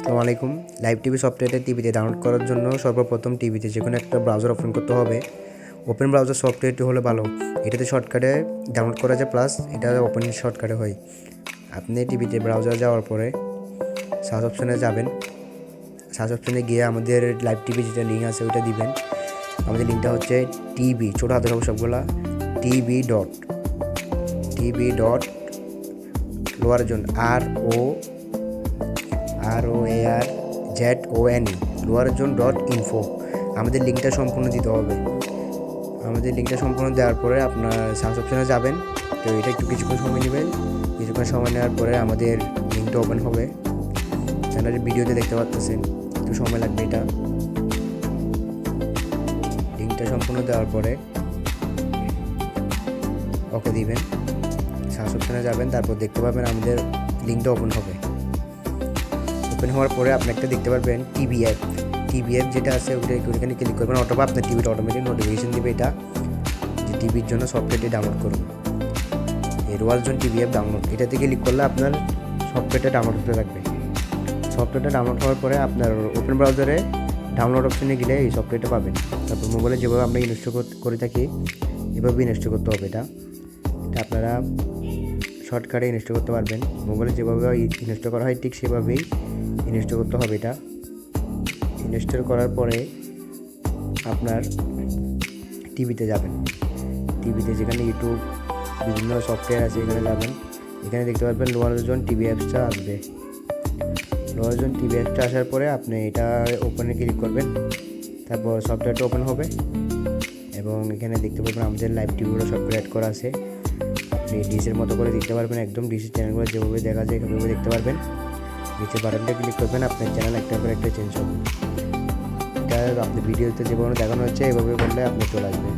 আসসালামু আলাইকুম। Live TV সফটওয়্যারটা টিভিতে ডাউনলোড করার জন্য সর্বপ্রথম টিভিতে যে কোনো একটা ব্রাউজার ওপেন করতে হবে। ওপেন ব্রাউজার সফটওয়্যারটি হলে ভালো, এটাতে শর্টকাটে ডাউনলোড করা যায়, প্লাস এটা ওপেন শর্টকাটে হয়। আপনি টিভিতে ব্রাউজার যাওয়ার পরে সার্চ অপশানে যাবেন। সার্চ অপশানে গিয়ে আমাদের লাইভ টিভি যেটা লিঙ্ক আছে ওইটা দিবেন। আমাদের লিঙ্কটা হচ্ছে টিভি, ছোটো হাতের হবে সবগুলা, TV dot lower zone ROARZONE lower zone .info। আমাদের লিঙ্কটা সম্পূর্ণ দিতে হবে। আমাদের লিঙ্কটা সম্পূর্ণ দেওয়ার পরে আপনার সার্চ অপশানে যাবেন। তো এটা একটু কিছুক্ষণ সময় নেবেন। কিছুক্ষণ সময় নেওয়ার পরে আমাদের লিঙ্কটা ওপেন হবে। চ্যানেলের ভিডিওতে দেখতে পাচ্ছেন, একটু সময় লাগবে। এটা লিঙ্কটা সম্পূর্ণ দেওয়ার পরে ওকে দিবেন, সার্চ অপশানে যাবেন, তারপর দেখতে পাবেন আমাদের লিঙ্কটা ওপেন হবে। ওপেন হওয়ার পরে আপনি একটা দেখতে পারবেন টিভি অ্যাপ যেটা আছে ওইখানে ক্লিক করবেন। অথবা আপনার টিভিটা অটোমেটিক নোটিফিকেশন দিবে এটা যে টিভির জন্য সফটওয়্যারটি ডাউনলোড করুন। এই রোয়ালজন টিভি অ্যাপ ডাউনলোড, এটাতে ক্লিক করলে আপনার সফটওয়্যারটা ডাউনলোড হতে থাকবে। সফটওয়্যারটা ডাউনলোড হওয়ার পরে আপনার ওপেন ব্রাউজারে ডাউনলোড অপশানে গেলে এই সফটওয়্যারটা পাবেন। তারপর মোবাইলে যেভাবে আমরা ইনস্টল করে থাকি এভাবে ইনস্টল করতে হবে। এটা আপনারা শর্টকাটে ইনস্টল করতে পারবেন। মোবাইলে যেভাবে ইনস্টল করা হয় ঠিক সেভাবেই ইনস্টল করতে হবে। এটা ইনস্টল করার পরে আপনার টিভিতে যাবেন। টিভিতে যেখানে ইউটিউব বিভিন্ন সফটওয়্যার আছে এখানে যাবেন। এখানে দেখতে পারবেন লোয়ার জোন টিভি অ্যাপসটা আসবে। লোয়ার জোন টিভি অ্যাপসটা আসার পরে আপনি এটা ওপেনে ক্লিক করবেন। তারপর সফটওয়্যারটা ওপেন হবে এবং এখানে দেখতে পারবেন আমাদের লাইভ টিভিগুলো সফটওয়্যার অ্যাড করা আছে। আপনি ডিশের মতো করে দেখতে পারবেন, একদম ডিশের চ্যানেলগুলো যেভাবে দেখা যায় সেভাবে দেখতে পারবেন। নিচে বাটনটা ক্লিক করবেন, আপনার চ্যানেল একটা পর একটা চেঞ্জ হবে। এটা আপনি ভিডিওতে যেভাবে দেখানো হচ্ছে এভাবে করলে আপনি চলে আসবেন।